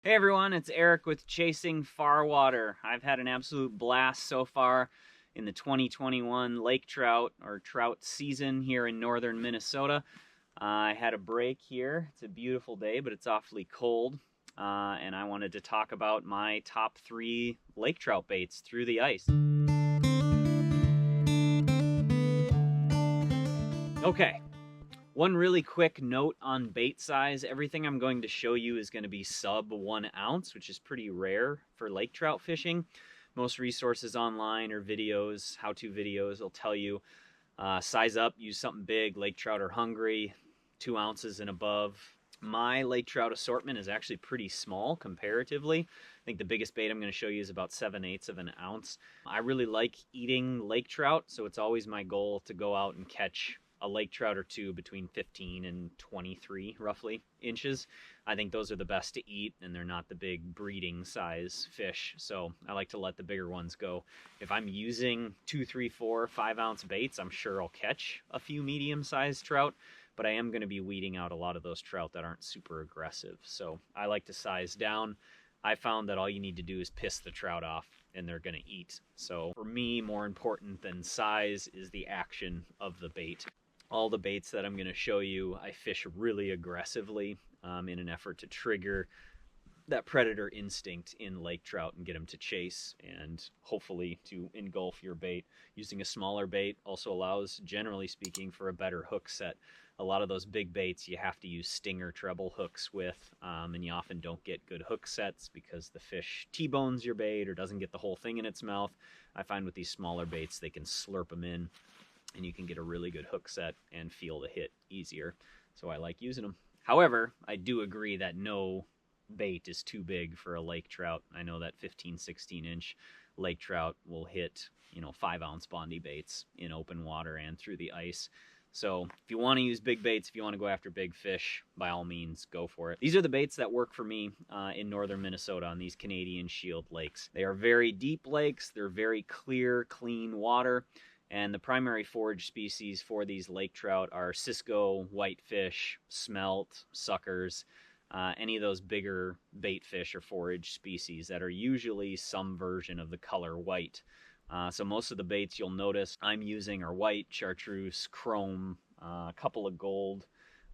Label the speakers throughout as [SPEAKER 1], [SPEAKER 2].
[SPEAKER 1] Hey everyone, it's Eric with Chasing Farwater. I've had an absolute blast so far in the 2021 lake trout or trout season here in northern Minnesota. I had a break here. It's a beautiful day, but it's awfully cold. And I wanted to talk about my top 3 lake trout baits through the ice. Okay, one really quick note on bait size. Everything I'm going to show you is going to be sub 1 ounce, which is pretty rare for lake trout fishing. Most resources online or videos, how-to videos, will tell you size up, use something big. Lake trout are hungry, 2 ounces and above. My lake trout assortment is actually pretty small comparatively. I think the biggest bait I'm going to show you is about 7/8 of an ounce. I really like eating lake trout, so it's always my goal to go out and catch a lake trout or two between 15 and 23 roughly inches. I think those are the best to eat, and they're not the big breeding size fish, so I like to let the bigger ones go. If I'm using 2, 3, 4, 5 ounce baits, I'm sure I'll catch a few medium sized trout, but I am going to be weeding out a lot of those trout that aren't super aggressive. So I like to size down. I found that all you need to do is piss the trout off and they're going to eat. So for me, more important than size is the action of the bait. All the baits that I'm going to show you, I fish really aggressively in an effort to trigger that predator instinct in lake trout and get them to chase and hopefully to engulf your bait. Using a smaller bait also allows, generally speaking, for a better hook set. A lot of those big baits you have to use stinger treble hooks with, and you often don't get good hook sets because the fish T-bones your bait or doesn't get the whole thing in its mouth. I find with these smaller baits they can slurp them in and you can get a really good hook set and feel the hit easier. So I like using them. However, I do agree that no bait is too big for a lake trout. I know that 15, 16 inch lake trout will hit, 5 ounce Bondi baits in open water and through the ice. So if you want to use big baits, if you want to go after big fish, by all means, go for it. These are the baits that work for me in northern Minnesota on these Canadian Shield lakes. They are very deep lakes. They're very clear, clean water. And the primary forage species for these lake trout are Cisco, whitefish, smelt, suckers, any of those bigger bait fish or forage species that are usually some version of the color white. So most of the baits you'll notice I'm using are white, chartreuse, chrome, a couple of gold,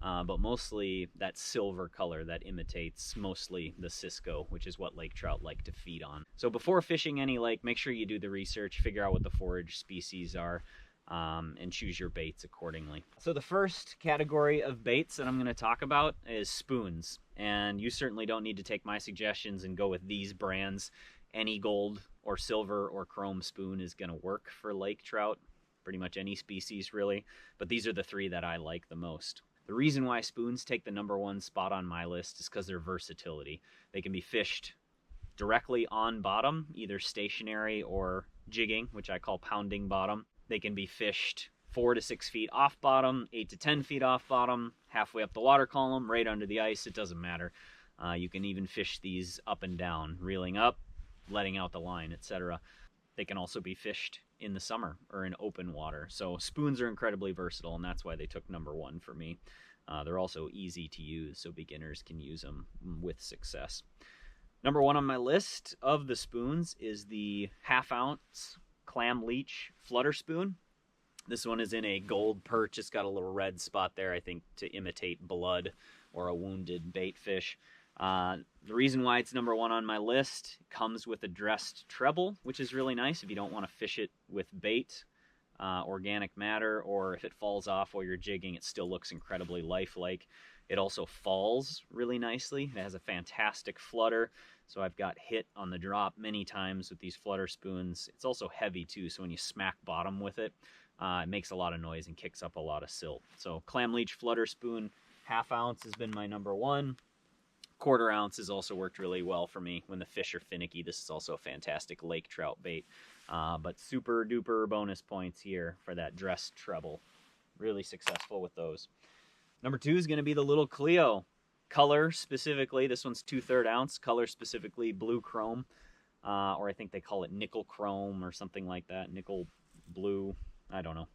[SPEAKER 1] but mostly that silver color that imitates mostly the Cisco, which is what lake trout like to feed on. So before fishing any lake, make sure you do the research, figure out what the forage species are, and choose your baits accordingly. So the first category of baits that I'm going to talk about is spoons. And you certainly don't need to take my suggestions and go with these brands. Any gold or silver or chrome spoon is going to work for lake trout, pretty much any species really, but these are the 3 that I like the most. The reason why spoons take the #1 spot on my list is because their versatility. They can be fished directly on bottom, either stationary or jigging, which I call pounding bottom. They can be fished 4 to 6 feet off bottom, 8 to 10 feet off bottom, halfway up the water column, right under the ice. It doesn't matter. You can even fish these up and down, reeling up, letting out the line, etc. They can also be fished in the summer or in open water. So spoons are incredibly versatile, and that's why they took #1 for me. They're also easy to use, so beginners can use them with success. #1 on my list of the spoons is the 1/2 ounce clam leech flutter spoon. This one is in a gold perch. It's got a little red spot there, I think, to imitate blood or a wounded bait fish. The reason why it's #1 on my list comes with a dressed treble, which is really nice if you don't want to fish it with bait, organic matter, or if it falls off while you're jigging, it still looks incredibly lifelike. It also falls really nicely. It has a fantastic flutter, so I've got hit on the drop many times with these flutter spoons. It's also heavy too, so when you smack bottom with it, it makes a lot of noise and kicks up a lot of silt. So clam leech flutter spoon, 1/2 ounce has been my #1. 1/4 ounce has also worked really well for me when the fish are finicky. This is also a fantastic lake trout bait, but super duper bonus points here for that dressed treble. Really successful with those. #2 is going to be the little Cleo. Color specifically, this one's 2/3 ounce. Color specifically blue chrome, or I think they call it nickel chrome or something like that. Nickel blue, I don't know.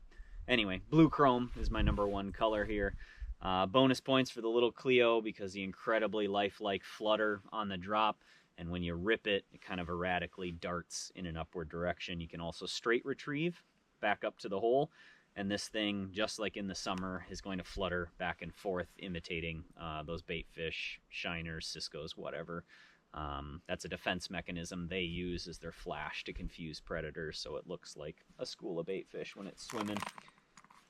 [SPEAKER 1] Anyway, blue chrome is my #1 color here. Bonus points for the little Cleo because the incredibly lifelike flutter on the drop, and when you rip it, it kind of erratically darts in an upward direction. You can also straight retrieve back up to the hole, and this thing, just like in the summer, is going to flutter back and forth, imitating those bait fish, shiners, ciscos, whatever. That's a defense mechanism they use as their flash to confuse predators, so it looks like a school of bait fish when it's swimming.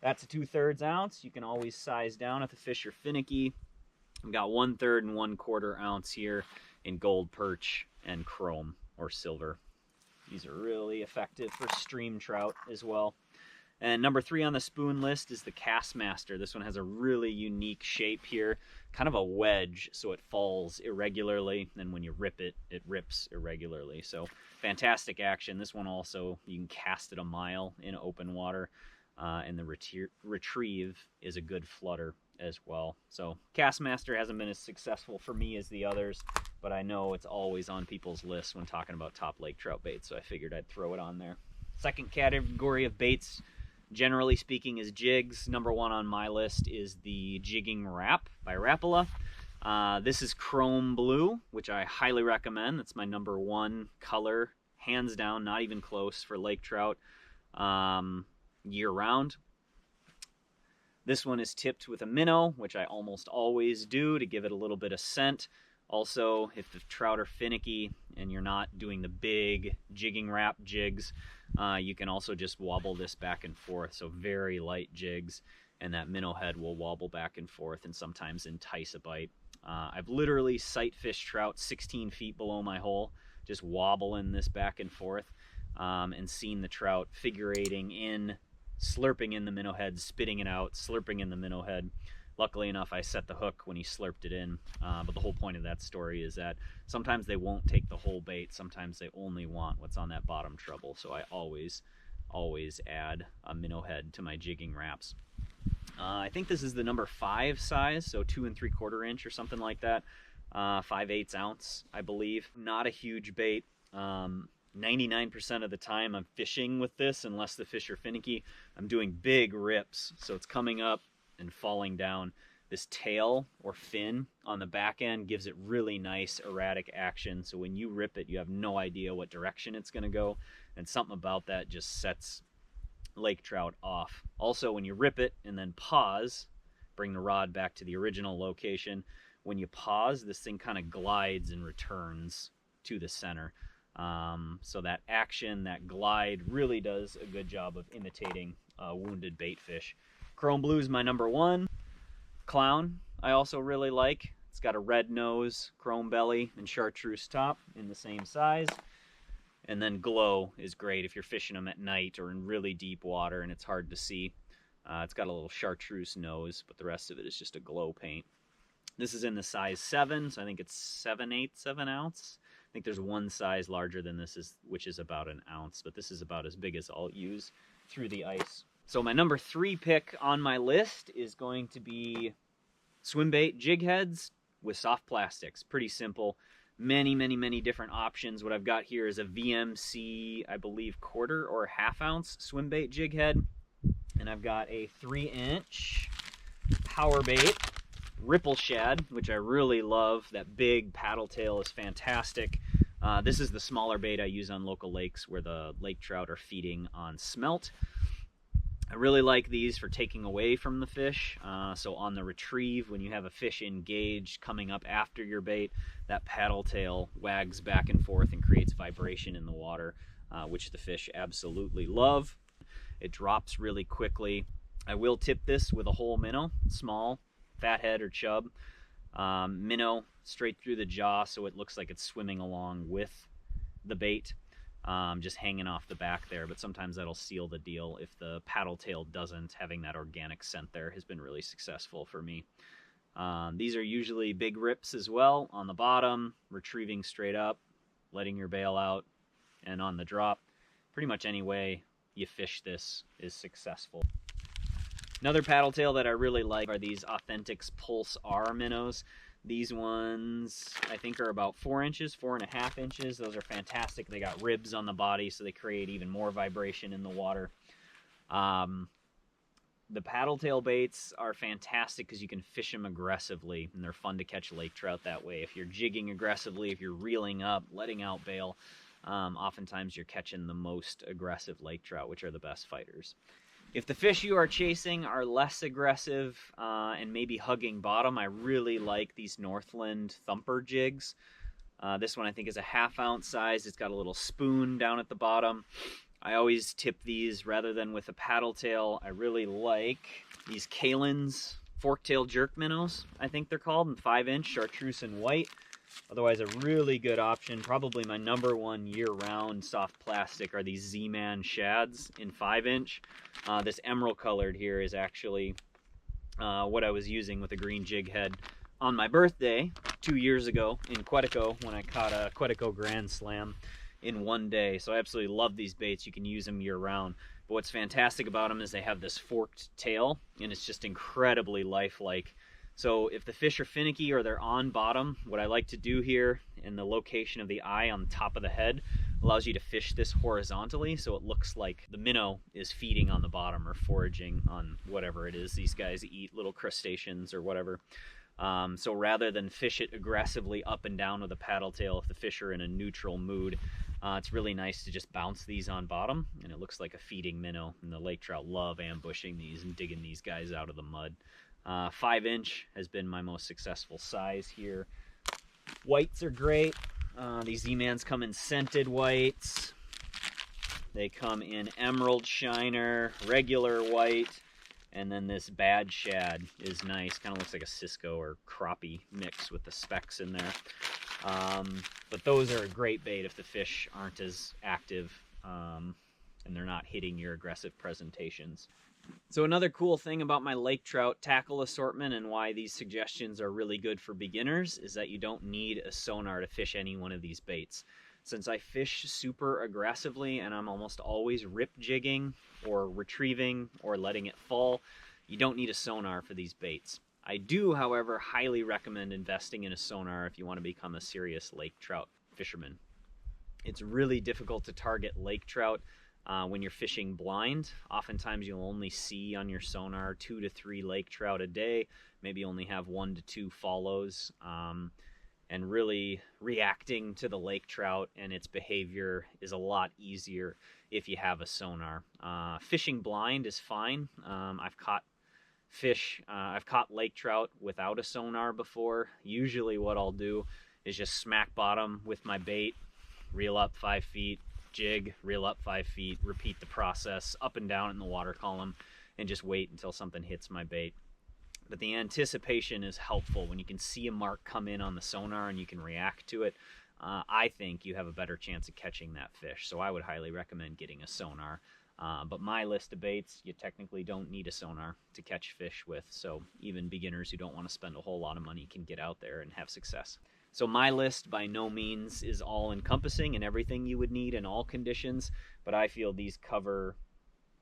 [SPEAKER 1] That's a 2/3 ounce. You can always size down if the fish are finicky. I've got 1/3 and 1/4 ounce here in gold perch and chrome or silver. These are really effective for stream trout as well. And number 3 on the spoon list is the Castmaster. This one has a really unique shape here, kind of a wedge, so it falls irregularly, and when you rip it, it rips irregularly. So fantastic action. This one also, you can cast it a mile in open water, and the retrieve is a good flutter as well. So Castmaster hasn't been as successful for me as the others, but I know it's always on people's lists when talking about top lake trout baits, so I figured I'd throw it on there. Second category of baits, generally speaking, is jigs. Number 1 on my list is the Jigging Rap by Rapala. This is chrome blue, which I highly recommend. That's my number 1 color, hands down, not even close, for lake trout year-round. This one is tipped with a minnow, which I almost always do to give it a little bit of scent. Also, if the trout are finicky and you're not doing the big jigging rap jigs, you can also just wobble this back and forth. So very light jigs, and that minnow head will wobble back and forth and sometimes entice a bite. I've literally sight fished trout 16 feet below my hole, just wobbling this back and forth, and seen the trout figurating in, slurping in the minnow head, spitting it out, slurping in the minnow head. Luckily enough, I set the hook when he slurped it in, but the whole point of that story is that sometimes they won't take the whole bait, sometimes they only want what's on that bottom treble, so I always add a minnow head to my jigging wraps. I think this is the number 5 size, so 2 3/4 inch or something like that, 5/8 ounce, I believe. Not a huge bait. 99% of the time I'm fishing with this, unless the fish are finicky, I'm doing big rips, so it's coming up and falling down. This tail or fin on the back end gives it really nice erratic action, so when you rip it, you have no idea what direction it's going to go, and something about that just sets lake trout off. Also, when you rip it and then pause, bring the rod back to the original location, when you pause, this thing kind of glides and returns to the center. So that action, that glide, really does a good job of imitating wounded bait fish. Chrome blue is my number 1. Clown I also really like. It's got a red nose, chrome belly, and chartreuse top in the same size. And then glow is great if you're fishing them at night or in really deep water and it's hard to see. It's got a little chartreuse nose, but the rest of it is just a glow paint. This is in the size 7, so I think it's 7/8 of an ounce. I think there's one size larger than this, which is about an ounce, but this is about as big as I'll use through the ice. So my number 3 pick on my list is going to be Swimbait jig heads with soft plastics. Pretty simple. Many different options. What I've got here is a VMC, I believe, 1/4 or 1/2 ounce Swimbait jig head. And I've got a 3-inch power bait ripple shad, which I really love. That big paddle tail is fantastic. This is the smaller bait I use on local lakes where the lake trout are feeding on smelt. I really like these for taking away from the fish. So on the retrieve, when you have a fish engaged coming up after your bait, that paddle tail wags back and forth and creates vibration in the water, which the fish absolutely love. It drops really quickly. I will tip this with a whole minnow, small, fathead or chub. Minnow straight through the jaw so it looks like it's swimming along with the bait. Just hanging off the back there, but sometimes that'll seal the deal. If the paddle tail doesn't, having that organic scent there has been really successful for me. These are usually big rips as well on the bottom, retrieving straight up, letting your bail out, and on the drop. Pretty much any way you fish this is successful. Another paddle tail that I really like are these Authentics Pulse R minnows. These ones, I think, are about 4 inches, 4.5 inches. Those are fantastic. They got ribs on the body, so they create even more vibration in the water. The paddle tail baits are fantastic because you can fish them aggressively, and they're fun to catch lake trout that way. If you're jigging aggressively, if you're reeling up, letting out bail, oftentimes you're catching the most aggressive lake trout, which are the best fighters. If the fish you are chasing are less aggressive and maybe hugging bottom, I really like these Northland thumper jigs. This one I think is a 1/2 ounce size. It's got a little spoon down at the bottom. I always tip these rather than with a paddle tail. I really like these Kalen's fork-tail jerk minnows, I think they're called, in 5-inch chartreuse and white. Otherwise, a really good option. Probably my #1 year-round soft plastic are these Z-Man shads in 5-inch. This emerald colored here is actually what I was using with a green jig head on my birthday 2 years ago in Quetico when I caught a Quetico Grand Slam in one day. So I absolutely love these baits. You can use them year-round. But what's fantastic about them is they have this forked tail, and it's just incredibly lifelike. So if the fish are finicky or they're on bottom, what I like to do here in the location of the eye on the top of the head allows you to fish this horizontally, so it looks like the minnow is feeding on the bottom or foraging on whatever it is these guys eat, little crustaceans or whatever. So rather than fish it aggressively up and down with a paddle tail, if the fish are in a neutral mood, it's really nice to just bounce these on bottom, and it looks like a feeding minnow. And the lake trout love ambushing these and digging these guys out of the mud. 5-inch has been my most successful size here. Whites are great. These Z-Mans come in scented whites. They come in emerald shiner, regular white, and then this bad shad is nice. Kind of looks like a Cisco or crappie mix with the specks in there. But those are a great bait if the fish aren't as active and they're not hitting your aggressive presentations. So another cool thing about my lake trout tackle assortment and why these suggestions are really good for beginners is that you don't need a sonar to fish any one of these baits. Since I fish super aggressively and I'm almost always rip jigging or retrieving or letting it fall, you don't need a sonar for these baits. I do, however, highly recommend investing in a sonar if you want to become a serious lake trout fisherman. It's really difficult to target lake trout when you're fishing blind. Oftentimes you'll only see on your sonar 2 to 3 lake trout a day, maybe only have 1 to 2 follows, and really reacting to the lake trout and its behavior is a lot easier if you have a sonar. Fishing blind is fine. I've caught lake trout without a sonar before. Usually what I'll do is just smack bottom with my bait, reel up 5 feet, jig, reel up 5 feet, repeat the process up and down in the water column, and just wait until something hits my bait. But the anticipation is helpful. When you can see a mark come in on the sonar and you can react to it, I think you have a better chance of catching that fish. So I would highly recommend getting a sonar. But my list of baits, you technically don't need a sonar to catch fish with. So even beginners who don't want to spend a whole lot of money can get out there and have success. So my list by no means is all encompassing and everything you would need in all conditions, but I feel these cover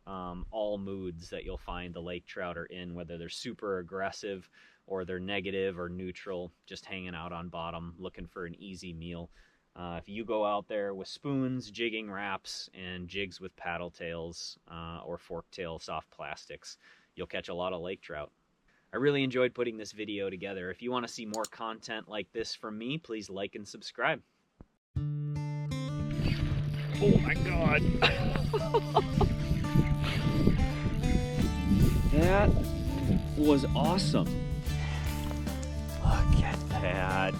[SPEAKER 1] all moods that you'll find the lake trout are in, whether they're super aggressive or they're negative or neutral, just hanging out on bottom, looking for an easy meal. If you go out there with spoons, jigging wraps, and jigs with paddle tails or fork tail soft plastics, you'll catch a lot of lake trout. I really enjoyed putting this video together. If you want to see more content like this from me, please like and subscribe. Oh my God. That was awesome. Look at that.